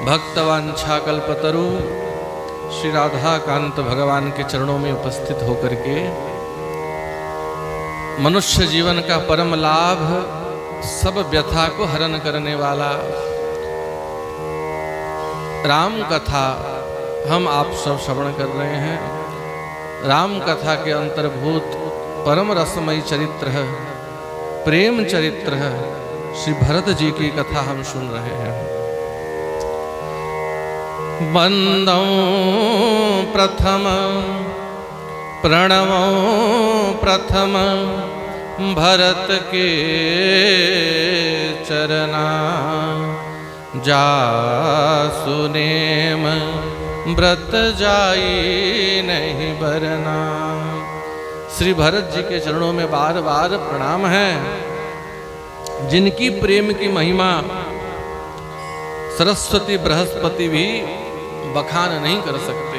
भक्तवांछाकल्पतरु श्री राधा कांत भगवान के चरणों में उपस्थित होकर के मनुष्य जीवन का परम लाभ, सब व्यथा को हरण करने वाला राम कथा हम आप सब श्रवण कर रहे हैं। राम कथा के अंतर्भूत परम रसमयी चरित्र है, प्रेम चरित्र है, श्री भरत जी की कथा हम सुन रहे हैं। वंदौ प्रथम प्रणवो प्रथम भरत के चरना, जासुनेम व्रत जाई नहीं बरना। श्री भरत जी के चरणों में बार बार प्रणाम है, जिनकी प्रेम की महिमा सरस्वती बृहस्पति भी बखान नहीं कर सकते।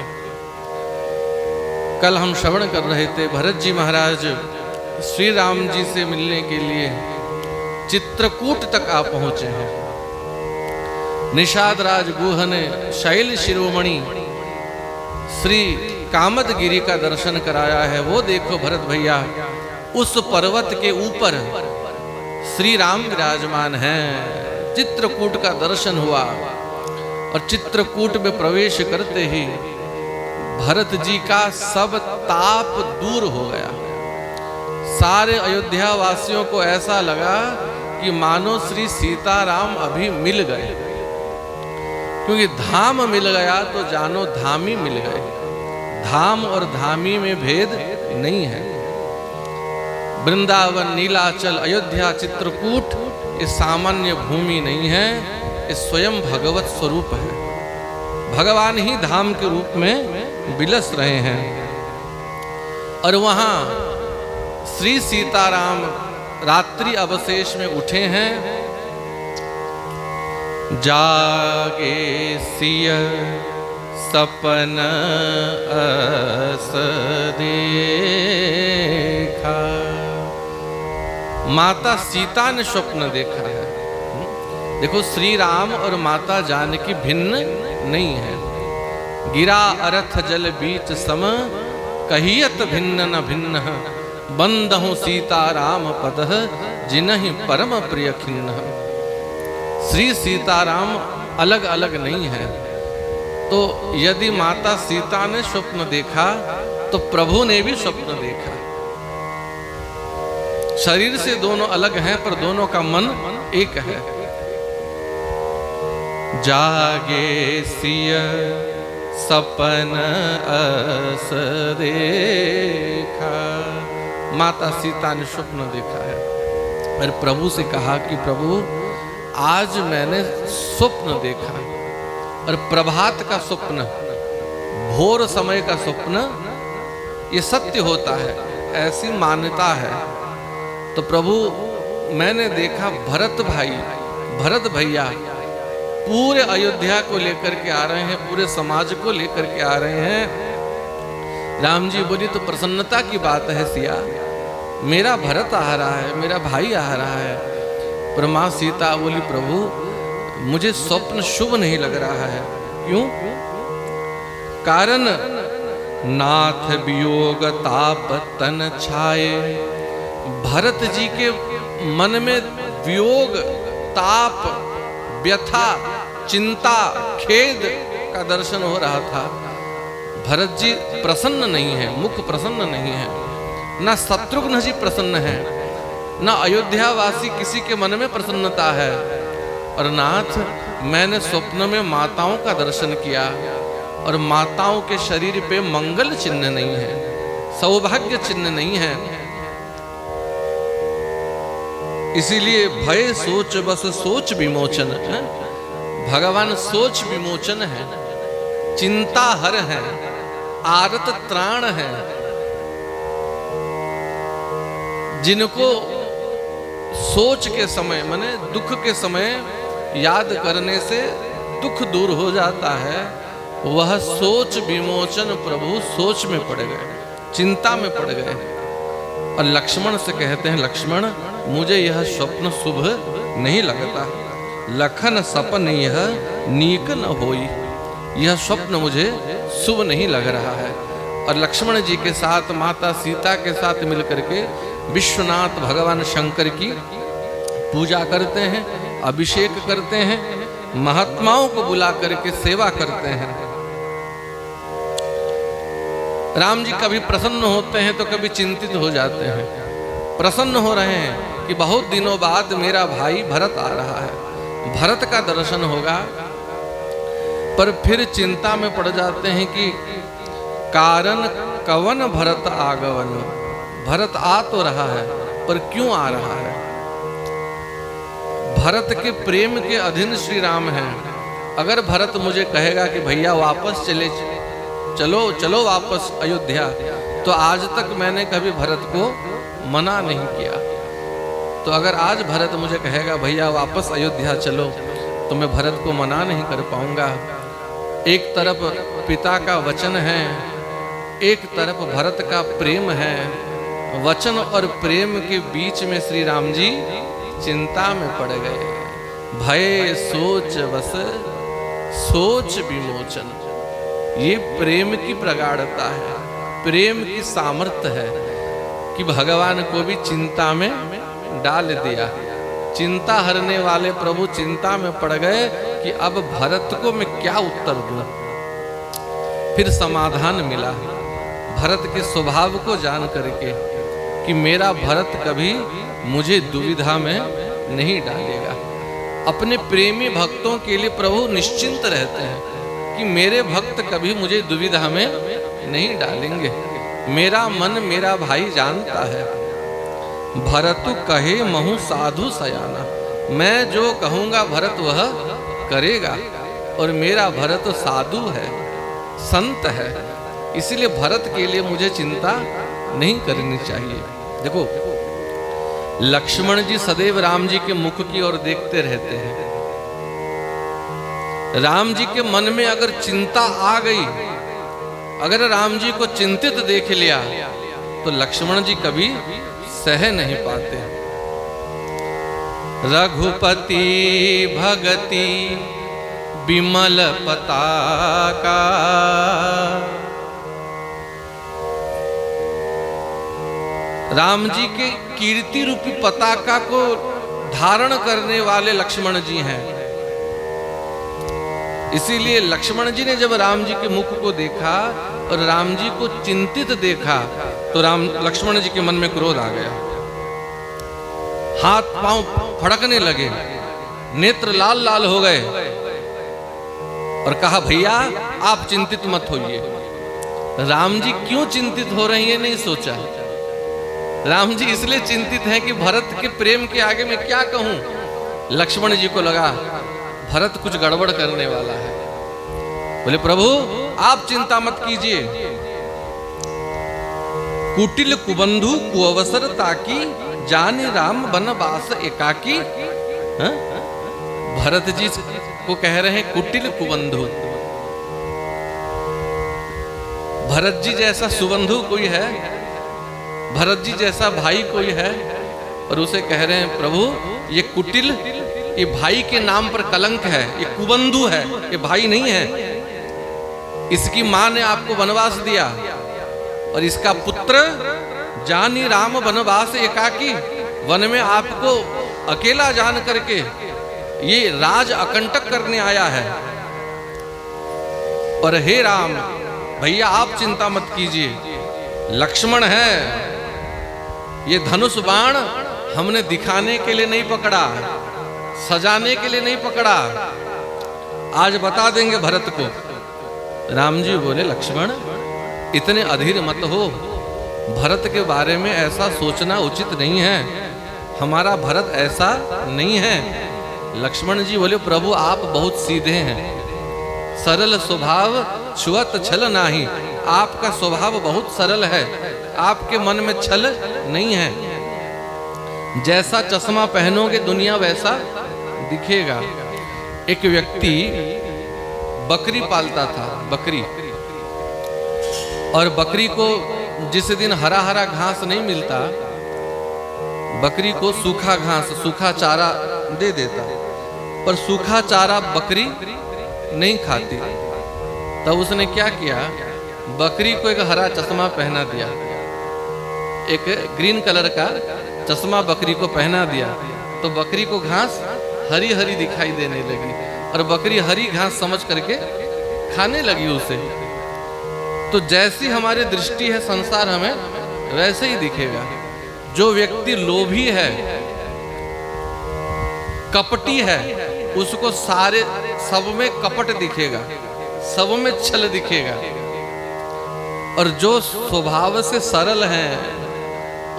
कल हम श्रवण कर रहे थे, भरत जी महाराज श्री राम जी से मिलने के लिए चित्रकूट तक आ पहुंचे हैं। निषाद राज गुह ने शैल शिरोमणि श्री कामदगिरी का दर्शन कराया है। वो देखो भरत भैया, उस पर्वत के ऊपर श्री राम विराजमान हैं। चित्रकूट का दर्शन हुआ और चित्रकूट में प्रवेश करते ही भरत जी का सब ताप दूर हो गया। सारे अयोध्या वासियों को ऐसा लगा कि मानो श्री सीताराम अभी मिल गए, क्योंकि धाम मिल गया तो जानो धामी मिल गए। धाम और धामी में भेद नहीं है। वृंदावन, नीलाचल, अयोध्या, चित्रकूट ये सामान्य भूमि नहीं है, ये स्वयं भगवत स्वरूप है। भगवान ही धाम के रूप में विलस रहे हैं। और वहां श्री सीताराम रात्रि अवशेष में उठे हैं। जागे सिय सपन अस देखा। माता सीता ने स्वप्न देखा है। देखो, श्री राम और माता जानकी भिन्न नहीं है। गिरा अरथ जल बीच सम, कहियत भिन्न न भिन्न। बंदहु सीता राम पदः, जिनहि परम प्रिय खिन्न। श्री सीताराम अलग अलग नहीं है। तो यदि माता सीता ने स्वप्न देखा तो प्रभु ने भी स्वप्न देखा। शरीर से दोनों अलग हैं, पर दोनों का मन एक है। जागे सिय सपन अस देखा। माता सीता ने स्वप्न देखा है और प्रभु से कहा कि प्रभु, आज मैंने स्वप्न देखा, और प्रभात का स्वप्न, भोर समय का स्वप्न ये सत्य होता है, ऐसी मान्यता है। तो प्रभु, मैंने देखा भरत भाई, भरत भैया पूरे अयोध्या को लेकर के आ रहे हैं, पूरे समाज को लेकर के आ रहे हैं। राम जी बोली, तो प्रसन्नता की बात है सिया, मेरा भरत आ रहा है, मेरा भाई आ रहा है। पर मां सीता बोली, प्रभु मुझे स्वप्न शुभ नहीं लग रहा है। क्यों? कारण नाथ वियोग ताप तन छाए। भरत जी के मन में वियोग, ताप, व्यथा, चिंता, खेद का दर्शन हो रहा था। भरत जी प्रसन्न नहीं है, मुख प्रसन्न नहीं है। ना शत्रुघ्न जी प्रसन्न है, ना अयोध्या वासी किसी के मन में प्रसन्नता है। और नाथ, मैंने स्वप्न में माताओं का दर्शन किया, और माताओं के शरीर पे मंगल चिन्ह नहीं है, सौभाग्य चिन्ह नहीं है। इसीलिए भय सोच बस सोच विमोचन है। भगवान सोच विमोचन है, चिंता हर है, आरत त्राण है। जिनको सोच के समय, माने दुख के समय याद करने से दुख दूर हो जाता है, वह सोच विमोचन प्रभु सोच में पड़ गए, चिंता में पड़ गए। और लक्ष्मण से कहते हैं, लक्ष्मण मुझे यह स्वप्न शुभ नहीं लगता। लखन सपन यह नीक न होई। यह स्वप्न मुझे शुभ नहीं लग रहा है। और लक्ष्मण जी के साथ माता सीता के साथ मिलकर के विश्वनाथ भगवान शंकर की पूजा करते हैं, अभिषेक करते हैं, महात्माओं को बुला करके सेवा करते हैं। राम जी कभी प्रसन्न होते हैं तो कभी चिंतित हो जाते हैं। प्रसन्न हो रहे हैं कि बहुत दिनों बाद मेरा भाई भरत आ रहा है, भरत का दर्शन होगा। पर फिर चिंता में पड़ जाते हैं कि कारण कवन भरत आगवन, भरत आ तो रहा है पर क्यों आ रहा है। भरत के प्रेम के अधीन श्री राम हैं। अगर भरत मुझे कहेगा कि भैया वापस चलो वापस अयोध्या, तो आज तक मैंने कभी भरत को मना नहीं किया। तो अगर आज भरत मुझे कहेगा भैया वापस अयोध्या चलो, तो मैं भरत को मना नहीं कर पाऊंगा। एक तरफ पिता का वचन है, एक तरफ भरत का प्रेम है। वचन और प्रेम के बीच में श्री राम जी चिंता में पड़ गए। भय सोच बस सोच विमोचन। ये प्रेम की प्रगाढ़ता है, प्रेम की सामर्थ्य है कि भगवान को भी चिंता में डाल दिया। चिंता हरने वाले प्रभु चिंता में पड़ गए कि अब भरत को मैं क्या उत्तर दूं। फिर समाधान मिला भरत के स्वभाव को जान करके कि मेरा भरत कभी मुझे दुविधा में नहीं डालेगा। अपने प्रेमी भक्तों के लिए प्रभु निश्चिंत रहते हैं कि मेरे भक्त कभी मुझे दुविधा में नहीं डालेंगे। मेरा मन मेरा भाई जानता है। भरत कहे महु साधु सयाना, मैं जो कहूंगा भरत वह करेगा। और मेरा भरत साधु है, संत है, इसलिए भरत के लिए मुझे चिंता नहीं करनी चाहिए। देखो लक्ष्मण जी सदैव राम जी के मुख की ओर देखते रहते हैं। राम जी के मन में अगर चिंता आ गई, अगर राम जी को चिंतित देख लिया, तो लक्ष्मण जी कभी सह नहीं पाते। रघुपति भगति विमल पताका, राम जी के कीर्ति रूपी पताका को धारण करने वाले लक्ष्मण जी हैं। इसीलिए लक्ष्मण जी ने जब राम जी के मुख को देखा और राम जी को चिंतित देखा, तो लक्ष्मण जी के मन में क्रोध आ गया। हाथ पांव फड़कने लगे, नेत्र लाल लाल हो गए और कहा भैया आप चिंतित मत होइए। राम जी क्यों चिंतित हो रहे हैं ये नहीं सोचा। राम जी इसलिए चिंतित हैं कि भरत के प्रेम के आगे मैं क्या कहूं। लक्ष्मण जी को लगा भरत कुछ गड़बड़ करने वाला है। बोले प्रभु आप चिंता मत कीजिए। कुटिल कुबंधु कुअवसर ताकि जाने राम बनवास एकाकी। भरत जी को कह रहे हैं कुटिल कुबंधु। भरत जी जैसा सुबंधु कोई है, भरत जी जैसा भाई कोई है, और उसे कह रहे हैं प्रभु ये कुटिल, ये भाई के नाम पर कलंक है, ये कुबंधु है, ये भाई नहीं है। इसकी मां ने आपको वनवास दिया और इसका पुत्र जानी राम वनवास एकाकी, वन में आपको अकेला जान करके ये राज अकंटक करने आया है। और हे राम भैया आप चिंता मत कीजिए, लक्ष्मण है, ये धनुष बाण हमने दिखाने के लिए नहीं पकड़ा, सजाने के लिए नहीं पकड़ा, आज बता देंगे भरत को। राम जी बोले लक्ष्मण इतने अधीर मत हो, भरत के बारे में ऐसा सोचना उचित नहीं है, हमारा भरत ऐसा नहीं है। लक्ष्मण जी बोले प्रभु आप बहुत सीधे हैं, सरल स्वभाव छुअत छल नाही, आपका स्वभाव बहुत सरल है, आपके मन में छल नहीं है। जैसा चश्मा पहनोगे दुनिया वैसा दिखेगा। एक व्यक्ति बकरी पालता था, बकरी, और बकरी को जिस दिन हरा हरा घास नहीं मिलता, बकरी को सूखा घास सूखा चारा दे देता, पर सूखा चारा बकरी नहीं खाती। तब उसने क्या किया, बकरी को एक हरा चश्मा पहना दिया, एक ग्रीन कलर का चश्मा बकरी को पहना दिया। तो बकरी को घास हरी हरी दिखाई देने लगी और बकरी हरी घास समझ करके खाने लगी उसे। तो जैसी हमारी दृष्टि है संसार हमें वैसे ही दिखेगा। जो व्यक्ति लोभी है, कपटी है, उसको सारे सब में कपट दिखेगा, सब में छल दिखेगा। और जो स्वभाव से सरल हैं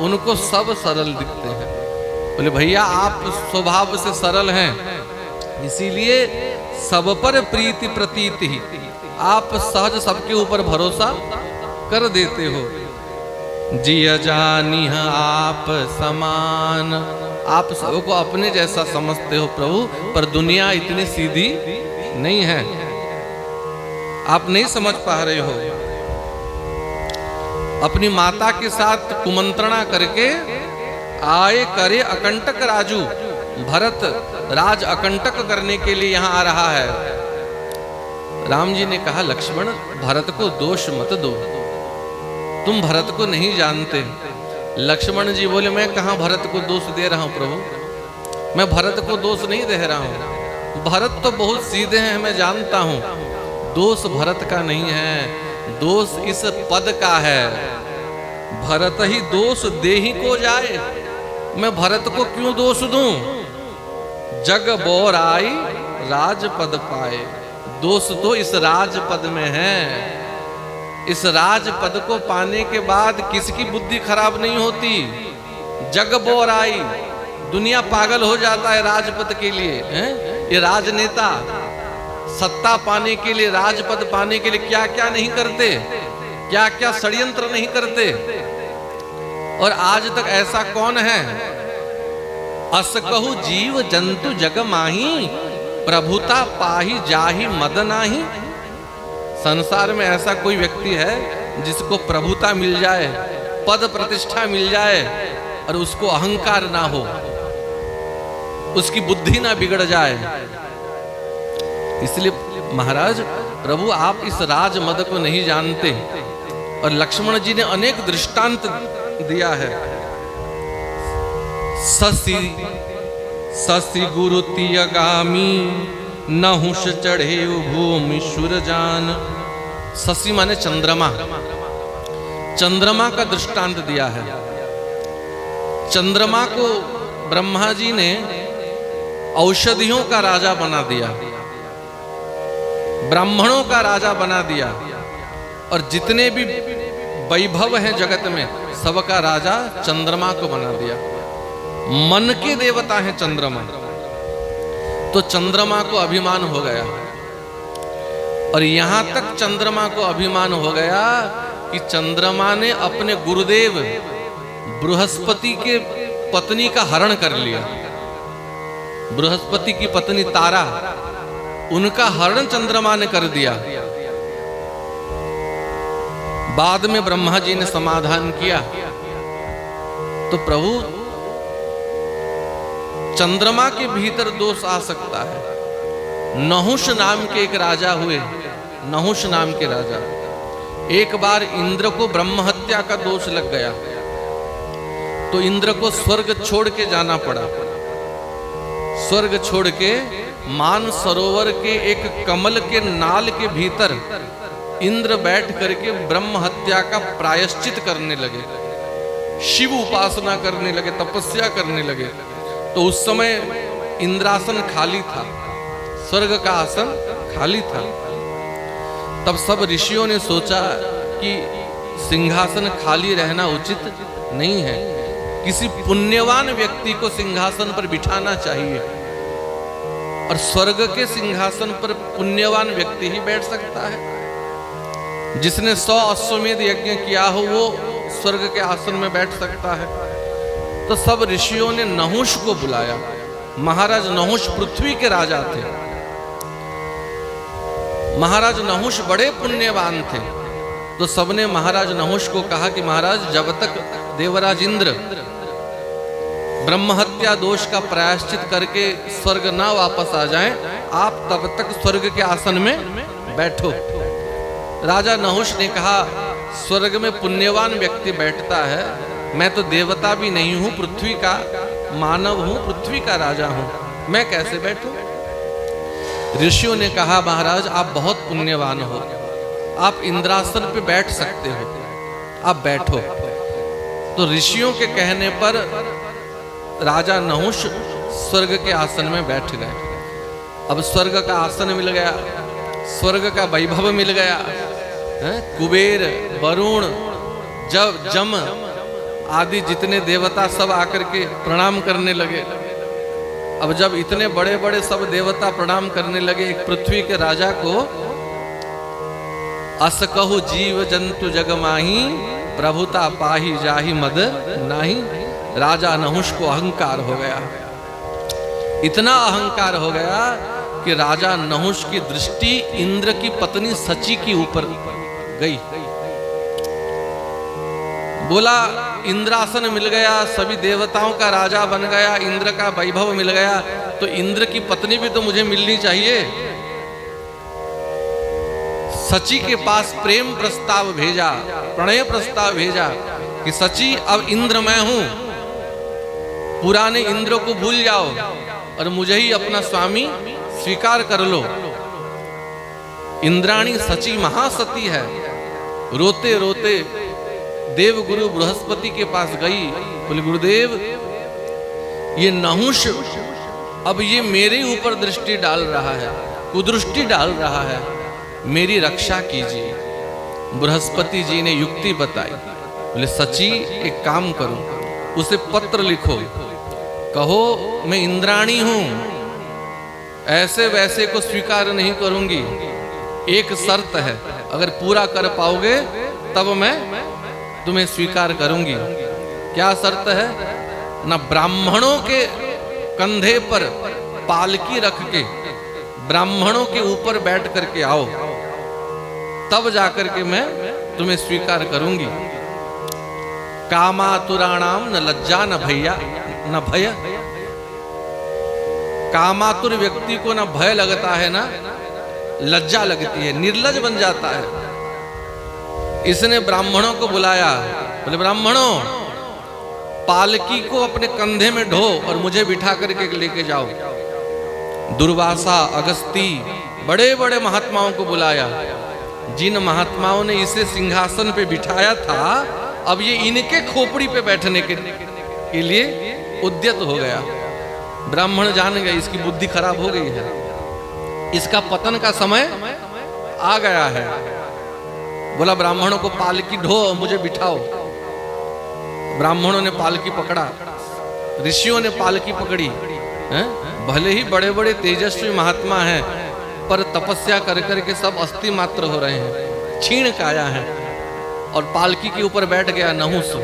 उनको सब सरल दिखते हैं। बोले भैया आप स्वभाव से सरल हैं, इसीलिए सब पर प्रीति प्रतीति ही, आप सहज सबके ऊपर भरोसा कर देते हो। जिया जानी आप समान, आप सबको अपने जैसा समझते हो प्रभु, पर दुनिया इतनी सीधी नहीं है, आप नहीं समझ पा रहे हो। अपनी माता के साथ कुमंत्रणा करके आए करे अकंटक राजू, भरत राज अकंटक करने के लिए यहाँ आ रहा है। राम जी ने कहा लक्ष्मण भरत को दोष मत दो, तुम भरत को नहीं जानते। लक्ष्मण जी बोले मैं कहाँ भरत को दोष दे रहा हूँ प्रभु, मैं भरत को दोष नहीं दे रहा हूँ। भरत तो बहुत सीधे हैं, मैं जानता हूँ। दोष भरत का नहीं है, दोष इस पद का है। भरत ही दोष देहि को जाए, मैं भरत को क्यों दोष दूं। जग बोर आई राजपद पाए, दोष तो इस राजपद में है। इस राजपद को पाने के बाद किसकी बुद्धि खराब नहीं होती। जग बोर आई, दुनिया पागल हो जाता है राजपद के लिए, हैं? ये राजनेता सत्ता पाने के लिए, राजपद पाने के लिए क्या क्या नहीं करते, क्या क्या षड्यंत्र नहीं करते। और आज तक ऐसा कौन है, अस कहु जीव जंतु जग माही, प्रभुता पाही जाही मद नाही। संसार में ऐसा कोई व्यक्ति है जिसको प्रभुता मिल जाए, पद प्रतिष्ठा मिल जाए और उसको अहंकार ना हो, उसकी बुद्धि ना बिगड़ जाए। इसलिए महाराज प्रभु आप इस राज मद को नहीं जानते। और लक्ष्मण जी ने अनेक दृष्टांत दिया है। ससी ससी गुरु तियगामी, नहुष चढ़े भूमि सुरजान। ससी माने चंद्रमा, चंद्रमा का दृष्टांत दिया है। चंद्रमा को ब्रह्मा जी ने औषधियों का राजा बना दिया, ब्राह्मणों का राजा बना दिया, और जितने भी वैभव हैं जगत में सबका राजा चंद्रमा को बना दिया। मन के देवता हैं चंद्रमा। तो चंद्रमा को अभिमान हो गया, और यहां तक चंद्रमा को अभिमान हो गया कि चंद्रमा ने अपने गुरुदेव बृहस्पति के पत्नी का हरण कर लिया। बृहस्पति की पत्नी तारा, उनका हरण चंद्रमा ने कर दिया। बाद में ब्रह्मा जी ने समाधान किया। तो प्रभु चंद्रमा के भीतर दोष आ सकता है। नहुष नाम के एक राजा हुए, नहुष नाम के राजा, एक बार इंद्र को ब्रह्म हत्या का दोष लग गया, तो इंद्र को स्वर्ग छोड़ के जाना पड़ा। स्वर्ग छोड़ के मान सरोवर के एक कमल के नाल के भीतर इंद्र बैठ करके ब्रह्म हत्या का प्रायश्चित करने लगे, शिव उपासना करने लगे, तपस्या करने लगे। तो उस समय इंद्रासन खाली था, स्वर्ग का आसन खाली था। तब सब ऋषियों ने सोचा कि सिंहासन खाली रहना उचित नहीं है, किसी पुण्यवान व्यक्ति को सिंहासन पर बिठाना चाहिए, और स्वर्ग के सिंहासन पर पुण्यवान व्यक्ति ही बैठ सकता है। जिसने 100 अश्वमेध यज्ञ किया हो वो स्वर्ग के आसन में बैठ सकता है। तो सब ऋषियों ने नहुष को बुलाया। महाराज नहुष पृथ्वी के राजा थे। महाराज नहुष बड़े पुण्यवान थे। तो सबने महाराज नहुष को कहा कि महाराज जब तक देवराज इंद्र ब्रह्म हत्या दोष का प्रायश्चित करके स्वर्ग ना वापस आ जाएं, आप तब तक स्वर्ग के आसन में बैठो। राजा नहुष ने कहा, स्वर्ग में पुण्यवान व्यक्ति बैठता है, मैं तो देवता भी नहीं हूं, पृथ्वी का मानव हूं, पृथ्वी का राजा हूं, मैं कैसे बैठूं? ऋषियों ने कहा, महाराज आप बहुत पुण्यवान हो, आप इंद्रासन पे बैठ सकते हो, आप बैठो। तो ऋषियों के कहने पर राजा नहुष स्वर्ग के आसन में बैठ गए। अब स्वर्ग का आसन मिल गया, स्वर्ग का वैभव मिल गया, कुबेर, वरुण, जम आदि जितने देवता सब आकर के प्रणाम करने लगे। अब जब इतने बड़े बड़े सब देवता प्रणाम करने लगे, एक पृथ्वी के राजा को अस कहु जीव जंतु जग माही, प्रभुता पाही जाहि मद नाही। राजा नहुष को अहंकार हो गया, इतना अहंकार हो गया कि राजा नहुष की दृष्टि इंद्र की पत्नी सची के ऊपर गई। बोला, इंद्रासन मिल गया, सभी देवताओं का राजा बन गया, इंद्र का वैभव मिल गया, तो इंद्र की पत्नी भी तो मुझे मिलनी चाहिए। सची के पास प्रेम प्रस्ताव भेजा, प्रणय प्रस्ताव भेजा कि सची अब इंद्र मैं हूं, पुराने इंद्र को भूल जाओ और मुझे ही अपना स्वामी स्वीकार कर लो। इंद्राणी सची महासती है। रोते रोते देव गुरु बृहस्पति के पास गई, बोले गुरुदेव ये नहुष अब ये मेरे ऊपर दृष्टि डाल रहा है, कुदृष्टि डाल रहा है, मेरी रक्षा कीजिए। बृहस्पति जी ने युक्ति बताई, बोले सची एक काम करो, उसे पत्र लिखो, कहो मैं इंद्राणी हूं, ऐसे वैसे को स्वीकार नहीं करूंगी, एक शर्त है, अगर पूरा कर पाओगे तब मैं तुम्हें स्वीकार करूंगी। क्या शर्त है? ना ब्राह्मणों के कंधे पर पालकी रख के ब्राह्मणों के ऊपर बैठ करके आओ, तब जाकर के मैं तुम्हें स्वीकार करूंगी। कामातुराणाम न लज्जा न भैया न भय। कामातुर व्यक्ति को ना भय लगता है ना लज्जा लगती है, निर्लज बन जाता है। इसने ब्राह्मणों को बुलाया, बोले ब्राह्मणों पालकी को अपने कंधे में ढो और मुझे बिठा करके लेके जाओ। दुर्वासा, अगस्ती, बड़े बड़े महात्माओं को बुलाया। जिन महात्माओं ने इसे सिंहासन पे बिठाया था, अब ये इनके खोपड़ी पे बैठने के लिए उद्यत हो गया। ब्राह्मण जान गए इसकी बुद्धि खराब हो गई है, इसका पतन का समय आ गया है। बोला ब्राह्मणों को पालकी ढो, मुझे बिठाओ। ब्राह्मणों ने पालकी पकड़ा, ऋषियों ने पालकी पकड़ी। भले ही बड़े बड़े तेजस्वी महात्मा हैं, पर तपस्या कर करके सब अस्थि मात्र हो रहे हैं, क्षीण काया है। और पालकी के ऊपर बैठ गया नहुष।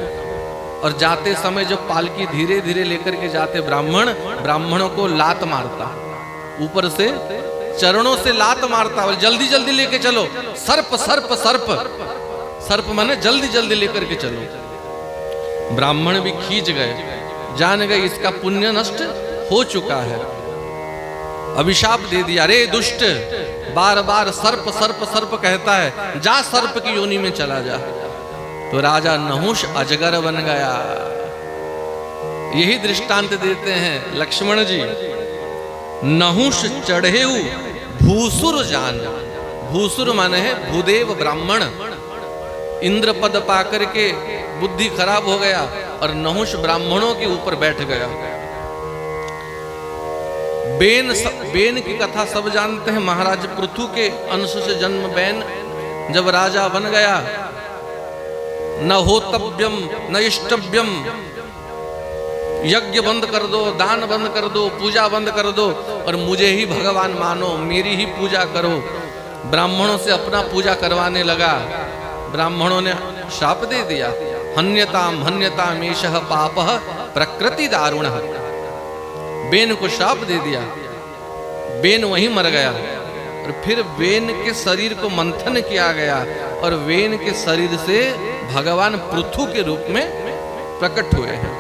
और जाते समय जब पालकी धीरे धीरे लेकर के जाते ब्राह्मणों को लात मारता, ऊपर से चरणों से लात मारता, और जल्दी जल्दी लेके चलो, सर्प सर्प सर्प सर्प माने जल्दी जल्दी लेकर के चलो। ब्राह्मण भी खींच गए, जान गए इसका पुण्य नष्ट हो चुका है। अभिशाप दे दिया, अरे दुष्ट, बार बार सर्प सर्प सर्प कहता है, जा सर्प की योनि में चला जा। तो राजा नहुष अजगर बन गया। यही दृष्टांत देते हैं लक्ष्मण जी। नहुष चढ़ेऊ भूसुर जान। भूसुर माने है भूदेव ब्राह्मण। इंद्र पद पाकर के बुद्धि खराब हो गया और नहुष ब्राह्मणों के ऊपर बैठ गया। बेन की कथा सब जानते हैं। महाराज पृथु के अंश से जन्म बेन जब राजा बन गया, न होतव्यम न इष्टव्यम, यज्ञ बंद कर दो, दान बंद कर दो, पूजा बंद कर दो और मुझे ही भगवान मानो, मेरी ही पूजा करो। ब्राह्मणों से अपना पूजा करवाने लगा। ब्राह्मणों ने शाप दे दिया, हन्यताम हन्यताम एषः पापः प्रकृति दारुणः। बेन को शाप दे दिया, बेन वहीं मर गया। और फिर वेन के शरीर को मंथन किया गया और वेन के शरीर से भगवान पृथु के रूप में प्रकट हुए हैं।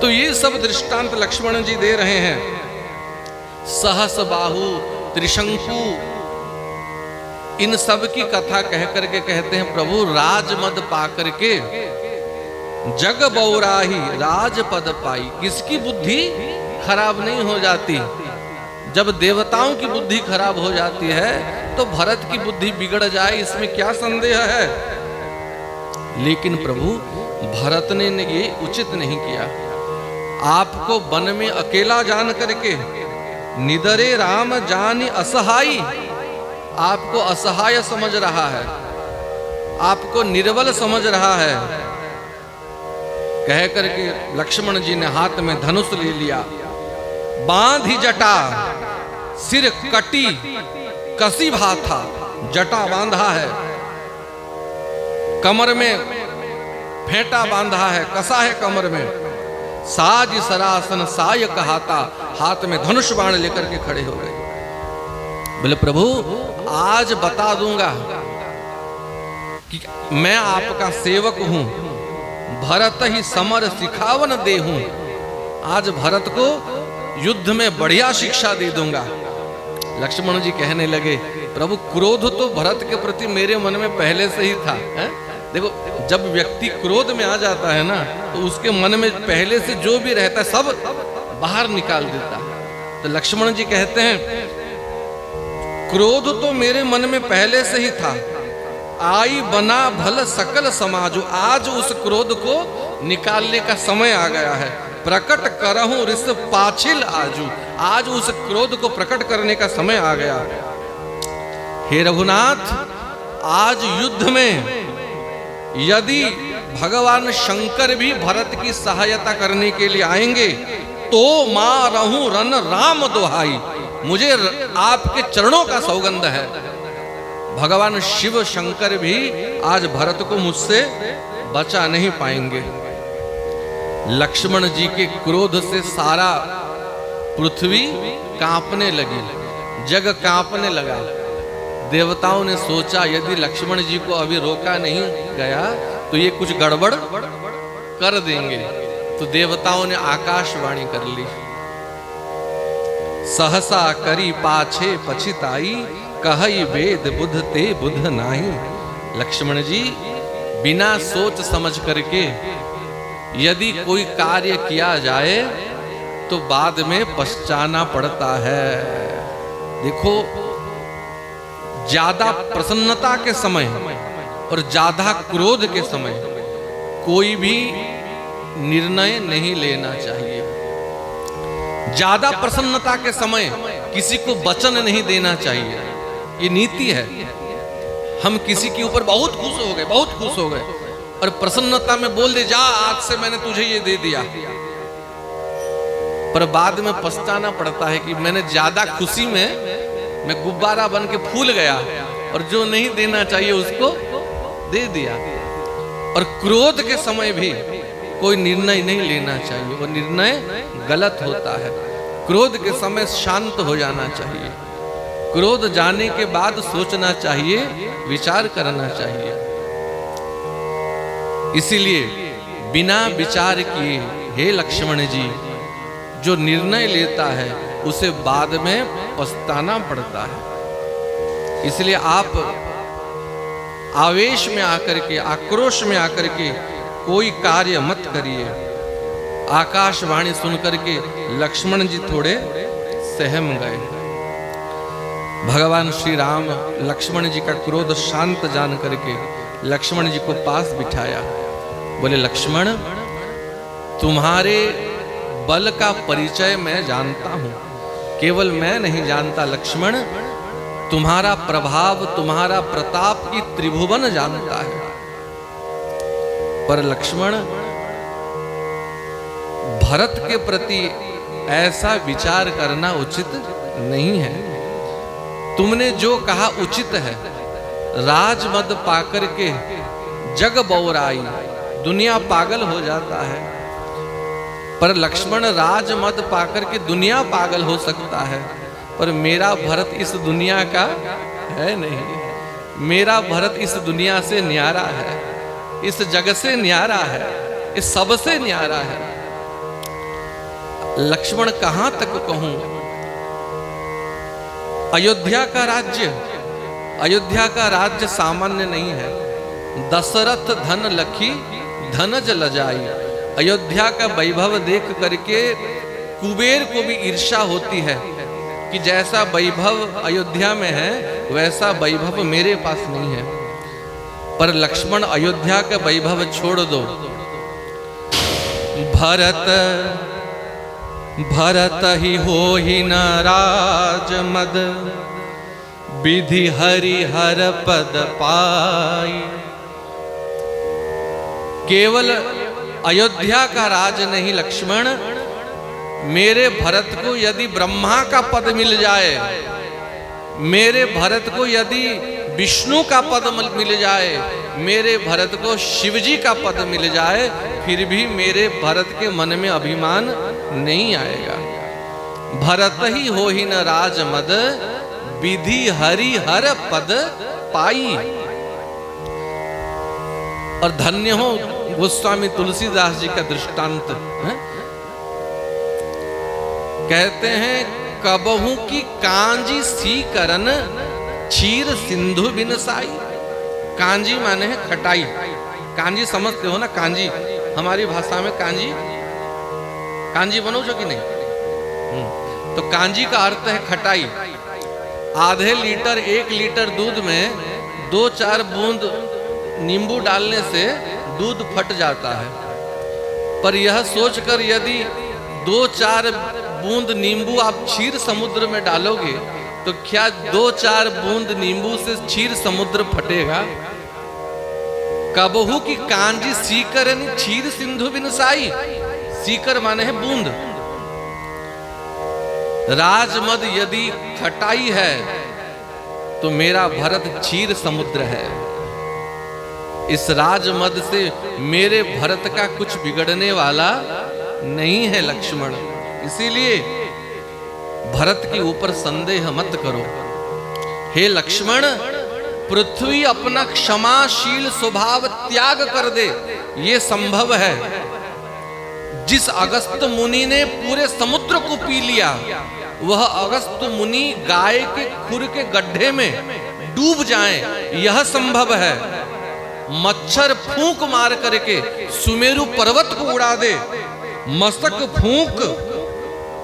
तो ये सब दृष्टांत लक्ष्मण जी दे रहे हैं। सहस बाहु, त्रिशंकु, इन सब की कथा कह करके कहते हैं प्रभु राजमद पा करके जग बौराही राजपद पाई। किसकी बुद्धि खराब नहीं हो जाती? जब देवताओं की बुद्धि खराब हो जाती है तो भरत की बुद्धि बिगड़ जाए, इसमें क्या संदेह है? लेकिन प्रभु भरत ने ये उचित नहीं किया। आपको वन में अकेला जान करके निदरे राम जानी असहाई, आपको असहाय समझ रहा है, आपको निर्बल समझ रहा है। कह करके लक्ष्मण जी ने हाथ में धनुष ले लिया, बांधी जटा, सिर कटी कसी भाथा, जटा बांधा है, कमर में फेंटा बांधा है, कसा है कमर में, साज सरासन साय कहाता, हाथ में धनुष बाण लेकर के खड़े हो गए। बोले प्रभु आज बता दूंगा कि मैं आपका सेवक हूं, भरत ही समर सिखावन दे हूं। आज भरत को युद्ध में बढ़िया शिक्षा दे दूंगा। लक्ष्मण जी कहने लगे प्रभु क्रोध तो भरत के प्रति मेरे मन में पहले से ही था, है? देखो जब व्यक्ति क्रोध में आ जाता है ना तो उसके मन में पहले से जो भी रहता है सब बाहर निकाल देता है। तो लक्ष्मण जी कहते हैं क्रोध तो मेरे मन में पहले से ही था, आई बना भल सकल समाजो, आज उस क्रोध को निकालने का समय आ गया है। प्रकट करहूं रिस पाछिल आजू, आज उस क्रोध को प्रकट करने का समय आ गया। हे रघुनाथ, आज युद्ध में यदि भगवान शंकर भी भरत की सहायता करने के लिए आएंगे तो मारहूं रन राम दोहाई, मुझे आपके चरणों का सौगंध है। भगवान शिव शंकर भी आज भरत को मुझसे बचा नहीं पाएंगे। लक्ष्मण जी के क्रोध से सारा पृथ्वी कांपने लगी, जग कांपने लगा। देवताओं ने सोचा यदि लक्ष्मण जी को अभी रोका नहीं गया तो ये कुछ गड़बड़ कर देंगे। तो देवताओं ने आकाशवाणी कर ली, सहसा करी पाछे पछिताई, कहई वेद बुध ते बुध नाही। लक्ष्मण जी बिना सोच समझ करके यदि कोई कार्य किया जाए तो बाद में पछताना पड़ता है। देखो ज्यादा प्रसन्नता के समय और ज्यादा क्रोध के समय कोई भी निर्णय नहीं लेना चाहिए। ज्यादा प्रसन्नता के समय किसी को वचन नहीं देना चाहिए, ये नीति है। हम किसी के ऊपर बहुत खुश हो गए, बहुत खुश हो गए और प्रसन्नता में बोल दे जा आज से मैंने तुझे ये दे दिया, पर बाद में पछताना पड़ता है कि मैंने ज्यादा खुशी में मैं गुब्बारा बन के फूल गया और जो नहीं देना चाहिए उसको दे दिया। और क्रोध के समय भी कोई निर्णय नहीं लेना चाहिए, वो निर्णय गलत होता है। क्रोध के समय शांत हो जाना चाहिए, क्रोध जाने के बाद सोचना चाहिए, विचार करना चाहिए। इसीलिए बिना विचार किए हे लक्ष्मण जी जो निर्णय लेता है उसे बाद में पछताना पड़ता है। इसलिए आप आवेश में आकर के, आक्रोश में आकर के कोई कार्य मत करिए। आकाशवाणी सुनकर के लक्ष्मण जी थोड़े सहम गए। भगवान श्री राम लक्ष्मण जी का क्रोध शांत जान करके लक्ष्मण जी को पास बिठाया। बोले लक्ष्मण, तुम्हारे बल का परिचय मैं जानता हूं, केवल मैं नहीं जानता लक्ष्मण, तुम्हारा प्रभाव, तुम्हारा प्रताप की त्रिभुवन जानता है। पर लक्ष्मण, भरत के प्रति ऐसा विचार करना उचित नहीं है। तुमने जो कहा उचित है, राजमद पाकर के जग बौराई, दुनिया पागल हो जाता है। पर लक्ष्मण, राजमद पाकर के दुनिया पागल हो सकता है, पर मेरा भरत इस दुनिया का है नहीं। मेरा भरत इस दुनिया से न्यारा है, इस जग से न्यारा है, इस सब से न्यारा है। लक्ष्मण कहां तक कहूं, अयोध्या का राज्य सामान्य नहीं है। दशरथ धन लखी धनज लजाई। अयोध्या का वैभव देख करके कुबेर को भी ईर्ष्या होती है कि जैसा वैभव अयोध्या में है वैसा वैभव मेरे पास नहीं है। पर लक्ष्मण अयोध्या का वैभव छोड़ दो। भरत ही हो ही न राज मद, विधि हरिहर पद पाई। केवल अयोध्या का राज नहीं लक्ष्मण, मेरे भरत को यदि ब्रह्मा का पद मिल जाए, मेरे भरत को यदि विष्णु का पद मिल जाए, मेरे भरत को शिवजी का पद मिल जाए, फिर भी मेरे भरत के मन में अभिमान नहीं आएगा। भरत ही हो ही न राज मद, विधि हरि हर पद पाई। और धन्य हो गोस्वामी तुलसीदास जी का दृष्टांत है? कहते हैं कबहू की कांजी सी करन, क्षीर सिंधु बिनसाई। कांजी माने है खटाई। कांजी समझते हो ना? कांजी हमारी भाषा में कांजी, कांजी बनो जो कि नहीं? तो कांजी का अर्थ है खटाई। आधे लीटर 1 लीटर दूध में 2-4 बूंद नींबू डालने से दूध फट जाता है। पर यह सोचकर यदि 2-4 बूंद नींबू आप क्षीर समुद्र में डालोगे तो क्या 2-4 बूंद नींबू से क्षीर समुद्र फटेगा? कबहू की कांजी सीकर क्षीर सिंधु बिनसाई। सीकर माने है बूंद। राजमद यदि खटाई है तो मेरा भरत क्षीर समुद्र है। इस राजमद से मेरे भरत का कुछ बिगड़ने वाला नहीं है लक्ष्मण। इसीलिए भरत के ऊपर संदेह मत करो। हे लक्ष्मण, पृथ्वी अपना क्षमाशील स्वभाव त्याग कर दे, ये संभव है। जिस अगस्त मुनि ने पूरे समुद्र को पी लिया, वह अगस्त मुनि गाय के खुर के गड्ढे में डूब जाएं, यह संभव है। मच्छर फूंक मार करके सुमेरु पर्वत को उड़ा दे, मस्तक फूंक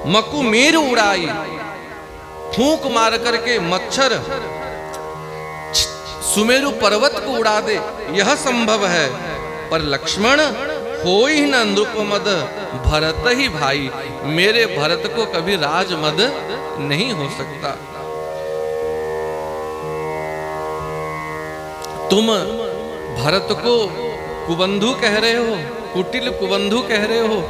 मकुमेरु उड़ाई। फूंक मार करके मच्छर सुमेरु पर्वत को उड़ा दे, यह संभव है। पर लक्ष्मण, होई न नृपमद भरत ही भाई। मेरे भरत को कभी राजमद नहीं हो सकता। तुम भरत को कुबंधु कह रहे हो, कुटिल कुबंधु कह रहे हो।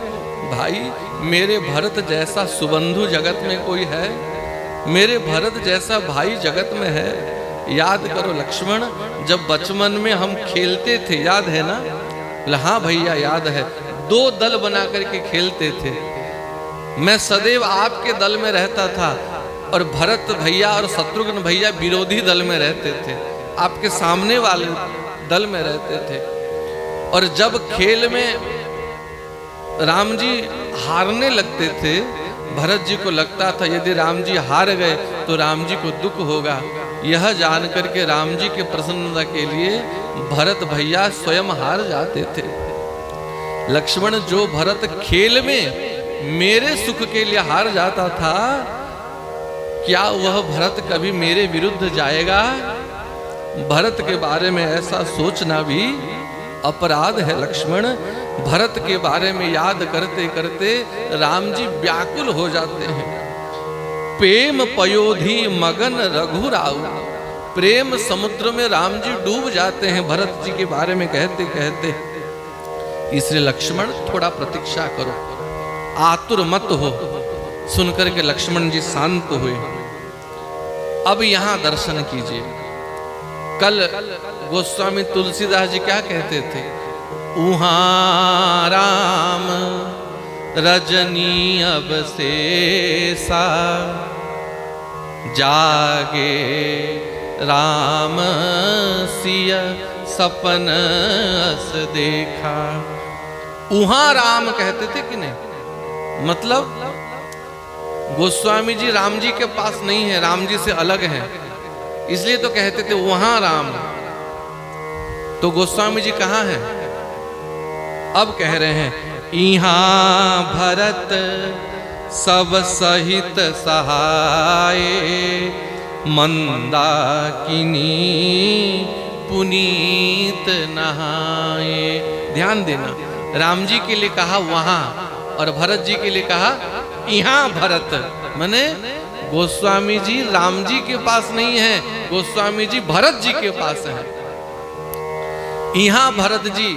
भाई, मेरे भरत जैसा सुबंधु जगत में कोई है? मेरे भरत जैसा भाई जगत में है? याद करो लक्ष्मण, जब बचपन में हम खेलते थे, याद है ना? हाँ भैया याद है। 2 दल बना करके खेलते थे। मैं सदैव आपके दल में रहता था और भरत भैया और शत्रुघ्न भैया विरोधी दल में रहते थे, आपके सामने वाले दल में रहते थे। और जब खेल में राम जी हारने लगते थे, भरत जी को लगता था यदि राम जी हार गए तो राम जी को दुख होगा। यह जान करके राम जी के प्रसन्नता के लिए भरत भैया स्वयं हार जाते थे। लक्ष्मण, जो भरत खेल में मेरे सुख के लिए हार जाता था, क्या वह भरत कभी मेरे विरुद्ध जाएगा? भरत के बारे में ऐसा सोचना भी अपराध है लक्ष्मण। भरत के बारे में याद करते करते राम जी व्याकुल हो जाते हैं। प्रेम पयोधि मगन रघुराऊ। प्रेम समुद्र में राम जी डूब जाते हैं भरत जी के बारे में कहते कहते। इसलिए लक्ष्मण, थोड़ा प्रतीक्षा करो, आतुर मत हो। सुनकर के लक्ष्मण जी शांत हुए। अब यहां दर्शन कीजिए। कल गोस्वामी तुलसीदास जी क्या कहते थे? उहाँ राम रजनी अब शेषा, जागे राम सिय सपन अस देखा। उहाँ राम कहते थे कि नहीं? मतलब गोस्वामी जी राम जी के पास नहीं है, राम जी से अलग है, इसलिए तो कहते थे वहां राम। तो गोस्वामी जी कहाँ हैं? अब कह रहे हैं यहाँ भरत सब सहित सहाय, मंदाकिनी पुनीत नहाए। ध्यान देना, राम जी के लिए कहा वहां और भरत जी के लिए कहा यहाँ भरत। माने गोस्वामी जी राम जी के पास नहीं है, गोस्वामी जी भरत जी के पास है। यहाँ भरत जी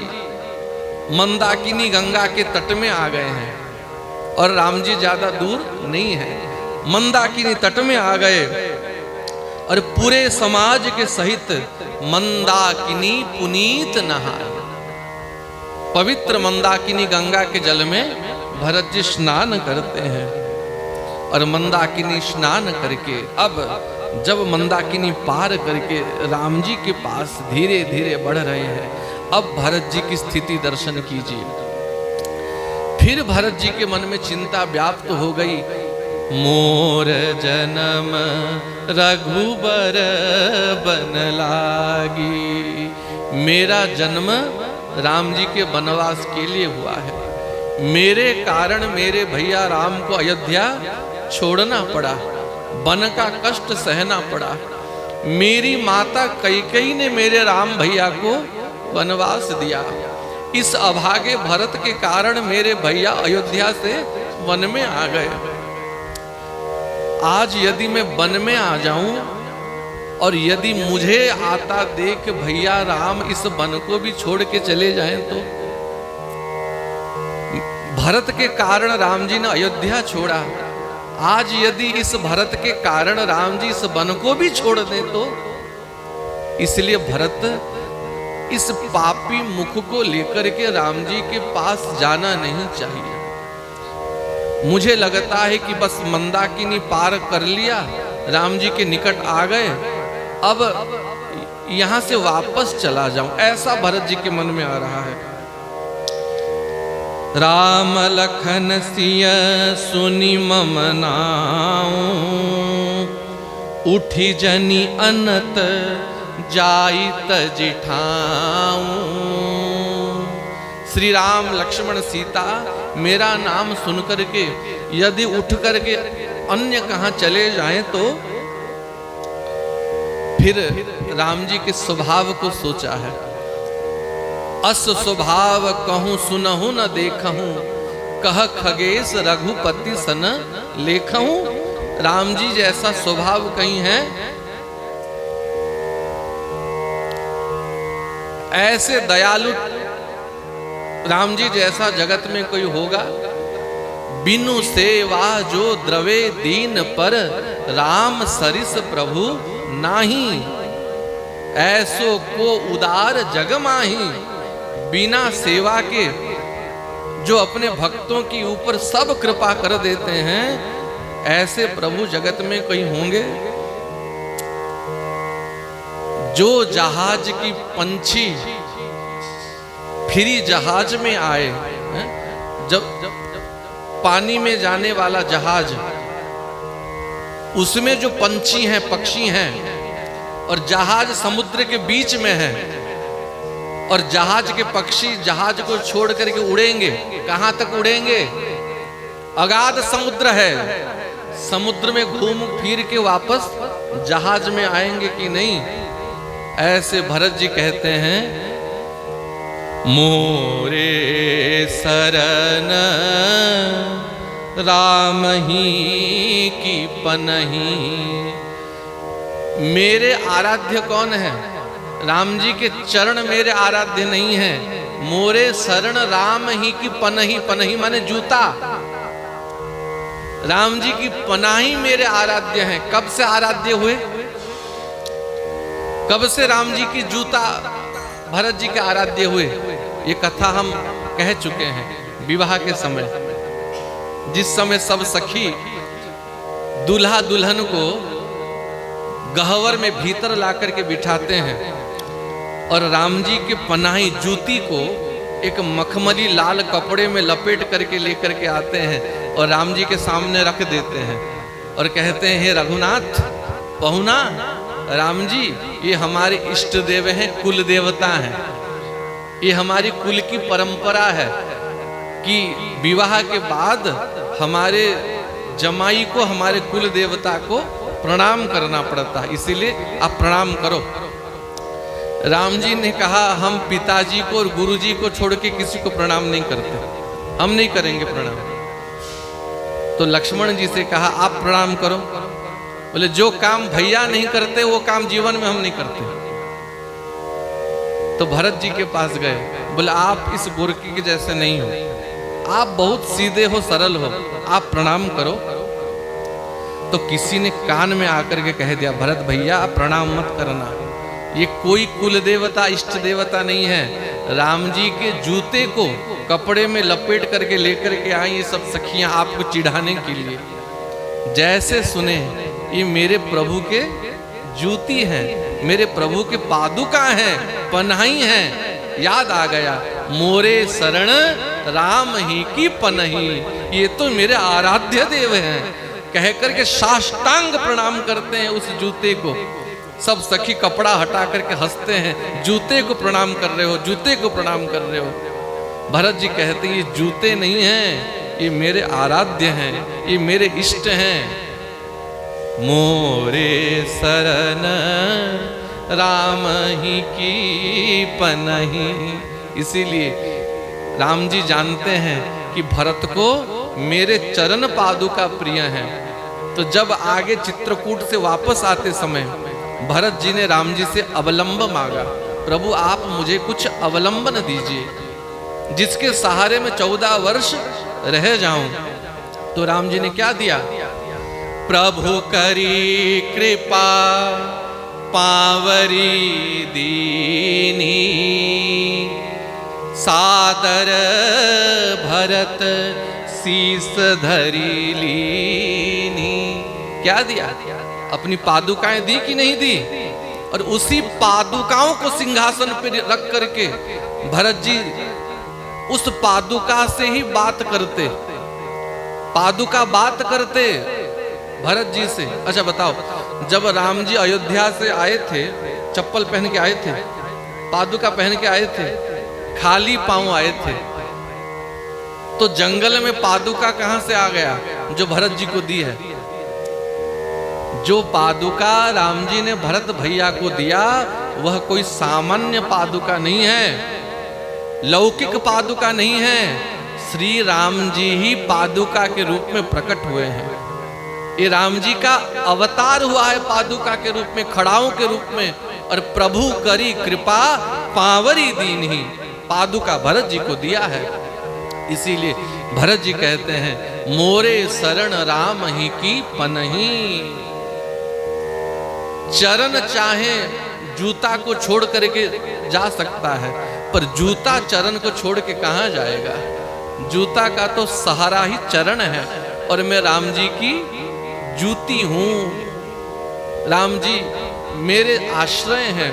मंदाकिनी गंगा के तट में आ गए हैं और राम जी ज्यादा दूर नहीं है। मंदाकिनी तट में आ गए और पूरे समाज के सहित मंदाकिनी पुनीत नहाए। पवित्र मंदाकिनी गंगा के जल में भरत जी स्नान करते हैं और मंदाकिनी स्नान करके अब जब मंदाकिनी पार करके राम जी के पास धीरे धीरे बढ़ रहे हैं, अब भरत जी की स्थिति दर्शन कीजिए। फिर भरत जी के मन में चिंता व्याप्त हो गई, मोर जन्म रघुबर बन लागी। मेरा जन्म राम जी के वनवास के लिए हुआ है, मेरे कारण मेरे भैया राम को अयोध्या छोड़ना पड़ा, वन का कष्ट सहना पड़ा। मेरी माता कैकेयी ने मेरे राम भैया को वनवास दिया। इस अभागे भरत के कारण मेरे भैया अयोध्या से वन में आ गए। आज यदि मैं वन में आ जाऊं और यदि मुझे आता देख भैया राम इस वन को भी छोड़ के चले जाएं तो भरत के कारण राम जी ने अयोध्या छोड़ा। आज यदि इस भरत के कारण राम जी इस वन को भी छोड़ दें तो इसलिए भरत इस पापी मुख को लेकर के राम जी के पास जाना नहीं चाहिए। मुझे लगता है कि बस मंदाकिनी पार कर लिया, राम जी के निकट आ गए, अब यहां से वापस चला जाऊं, ऐसा भरत जी के मन में आ रहा है। राम लखन सिय सुनि मम नाऊ, उठी जनी अनत जाई तजि ठाऊं। श्री राम लक्ष्मण सीता मेरा नाम सुनकर के यदि उठ करके अन्य कहां चले जाएं तो फिर राम जी के स्वभाव को सोचा है। अस स्वभाव कहूं सुनहु न देखहूं, कह खगेश रघुपति सन लेखहूं। राम जी जैसा स्वभाव कहीं है, ऐसे दयालु राम जी जैसा जगत में कोई होगा? बिनु सेवा जो द्रवे दीन पर, राम सरिस प्रभु नाही। ऐसो को उदार जग माही। बिना सेवा के जो अपने भक्तों की ऊपर सब कृपा कर देते हैं, ऐसे प्रभु जगत में कोई होंगे? जो जहाज की पंछी फ्री जहाज में आए, जब पानी में जाने वाला जहाज, उसमें जो पंछी हैं पक्षी हैं और जहाज समुद्र के बीच में है और जहाज के पक्षी जहाज को छोड़ करके उड़ेंगे, कहां तक उड़ेंगे? अगाध समुद्र है, समुद्र में घूम फिर के वापस जहाज में आएंगे कि नहीं? ऐसे भरत जी कहते हैं, मोरे शरण राम ही की पनही। मेरे आराध्य कौन है? राम जी के चरण मेरे आराध्य नहीं है। मोरे शरण राम ही की पनही, पनही माने जूता। राम जी की पनाही मेरे आराध्य हैं। कब से आराध्य हुए? कब से राम जी की जूता भरत जी के आराध्य हुए? ये कथा हम कह चुके हैं। विवाह के समय जिस समय सब सखी दूल्हा दुल्हन को गहवर में भीतर ला करके बिठाते हैं और राम जी के पनाही जूती को एक मखमली लाल कपड़े में लपेट करके लेकर के आते हैं और राम जी के सामने रख देते हैं। और कहते हैं, हे रघुनाथ पहुना राम जी, ये हमारे इष्ट देव हैं, कुल देवता हैं, ये हमारी कुल की परंपरा है कि विवाह के बाद हमारे जमाई को हमारे कुल देवता को प्रणाम करना पड़ता है, इसीलिए आप प्रणाम करो। राम जी ने कहा, हम पिताजी को और गुरुजी को छोड़ के किसी को प्रणाम नहीं करते, हम नहीं करेंगे प्रणाम। तो लक्ष्मण जी से कहा, आप प्रणाम करो। बोले, जो काम भैया नहीं करते वो काम जीवन में हम नहीं करते। तो भरत जी के पास गए, बोले, आप इस गोरकी के जैसे नहीं हो, आप बहुत सीधे हो, सरल हो, आप प्रणाम करो। तो किसी ने कान में आकर के कह दिया, भरत भैया आप प्रणाम मत करना, ये कोई कुल देवता इष्ट देवता नहीं है। राम जी के जूते को कपड़े में लपेट करके लेकर के आई ये सब सखियां आपको चिढ़ाने के लिए। जैसे सुने, ये मेरे प्रभु के जूती हैं, मेरे प्रभु के पादुका हैं, पन्हाई हैं। याद आ गया, मोरे शरण राम ही की पन्ही, ये तो मेरे आराध्य देव हैं। कह करके साष्टांग प्रणाम करते हैं उस जूते को। सब सखी कपड़ा हटा करके हंसते हैं, जूते को प्रणाम कर रहे हो, जूते को प्रणाम कर रहे हो। भरत जी कहते हैं, ये जूते नहीं हैं, ये मेरे आराध्य हैं, ये मेरे इष्ट हैं। मोरे शरण राम ही की पनही। इसीलिए राम जी जानते हैं कि भरत को मेरे चरण पादुका प्रिय हैं। तो जब आगे चित्रकूट से वापस आते समय भरत जी ने राम जी से अवलंब मांगा, प्रभु आप मुझे कुछ अवलंबन दीजिए जिसके सहारे में 14 वर्ष रह जाऊं। तो राम जी ने क्या दिया, प्रभु करी कृपा पावरी दीनी, सादर भरत शीस धरी लीनी। क्या दिया, अपनी पादुकाएं दी कि नहीं दी? और उसी पादुकाओं को सिंहासन पर रख करके भरत जी उस पादुका से ही बात करते, पादुका बात करते भरत जी से। अच्छा बताओ, जब राम जी अयोध्या से आए थे, चप्पल पहन के आए थे, पादुका पहन के आए थे, खाली पांव आए थे, तो जंगल में पादुका कहां से आ गया? जो भरत जी को दी है। जो पादुका राम जी ने भरत भैया को दिया वह कोई सामान्य पादुका नहीं है, लौकिक पादुका नहीं है। श्री राम जी ही पादुका के रूप में प्रकट हुए हैं। ये राम जी का अवतार हुआ है पादुका के रूप में, खड़ाओं के रूप में। और प्रभु करी कृपा पावरी दीन ही, पादुका भरत जी को दिया है। इसीलिए भरत जी कहते हैं, मोरे शरण राम ही की पनही। चरण चाहे जूता को छोड़ करके जा सकता है, पर जूता चरण को छोड़ के कहां जाएगा? जूता का तो सहारा ही चरण है। और मैं राम जी की जूती हूं, राम जी मेरे आश्रय हैं,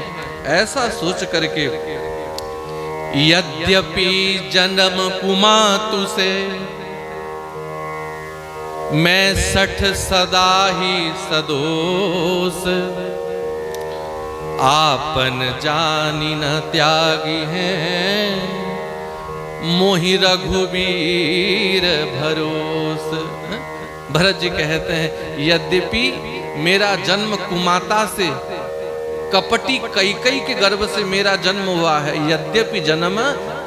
ऐसा सोच करके यद्यपि जन्म कुमातु से मैं 60 सदा ही सदोष, आपन जानी न त्यागी हैं, मोहि रघुवीर भरोस। भरत जी कहते हैं, यद्यपि मेरा जन्म कुमाता से, कपटी कैकई के गर्भ से मेरा जन्म हुआ है, यद्यपि जन्म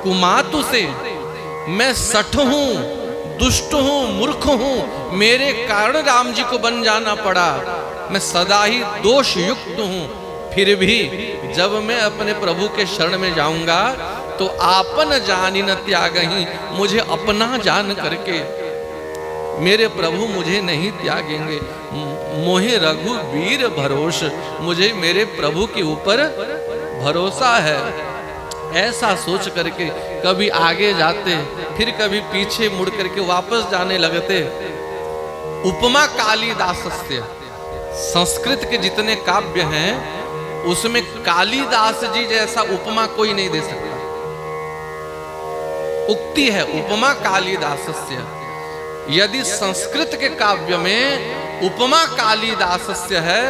कुमातु से, मैं 60 हूं, दुष्ट हूं, मूर्ख हूं, मेरे कारण राम जी को बन जाना पड़ा, मैं सदा ही दोष युक्त हूं। फिर भी जब मैं अपने प्रभु के शरण में जाऊंगा तो आपन जानी न त्यागहि, मुझे अपना जान करके मेरे प्रभु मुझे नहीं त्यागेंगे। मोहे रघुवीर भरोस, मुझे मेरे प्रभु के ऊपर भरोसा है। ऐसा सोच करके कभी आगे जाते, फिर कभी पीछे मुड़ करके वापस जाने लगते। उपमा कालिदासस्य, संस्कृत के जितने काव्य हैं उसमें कालिदास जी जैसा उपमा कोई नहीं दे सकता। उक्ति है उपमा कालिदासस्य। यदि संस्कृत के काव्य में उपमा कालिदासस्य है,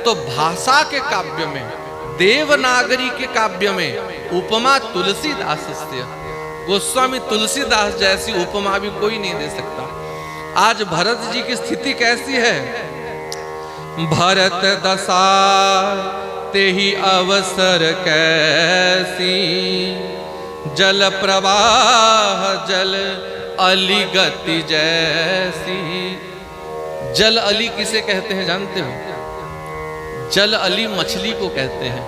तो भाषा के काव्य में, देवनागरी के काव्य में उपमा तुलसीदासस्य। गोस्वामी तुलसीदास जैसी उपमा भी कोई नहीं दे सकता। आज भरत जी की स्थिति कैसी है? भरत दशा तेहि अवसर कैसी, जल प्रवाह जल अली गति जैसी। जल अली किसे कहते हैं जानते हो? जल अली मछली को कहते हैं।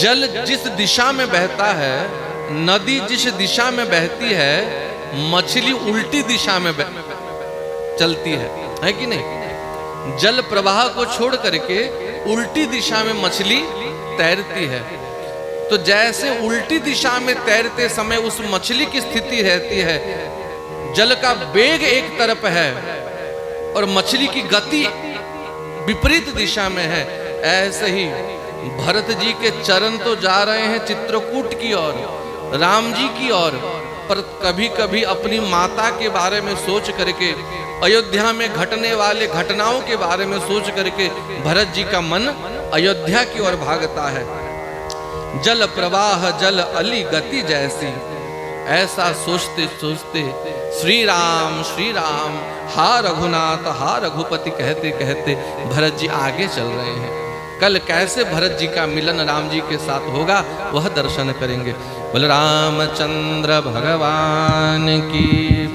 जल जिस दिशा में बहता है, नदी जिस दिशा में बहती है, मछली उल्टी दिशा में चलती है कि नहीं? जल प्रवाह को छोड़ करके उल्टी दिशा में मछली तैरती है। तो जैसे उल्टी दिशा में तैरते समय उस मछली की स्थिति रहती है, जल का वेग एक तरफ है और मछली की गति विपरीत दिशा में है, ऐसे ही भरत जी के चरण तो जा रहे हैं चित्रकूट की ओर, राम जी की ओर, पर कभी कभी अपनी माता के बारे में सोच करके, अयोध्या में घटने वाले घटनाओं के बारे में सोच करके भरत जी का मन अयोध्या की ओर भागता है। जल प्रवाह जल अली गति जैसी, ऐसा सोचते सोचते श्री राम हा रघुनाथ हा रघुपति कहते कहते भरत जी आगे चल रहे हैं। कल कैसे भरत जी का मिलन राम जी के साथ होगा, वह दर्शन करेंगे। बोल रामचंद्र भगवान की।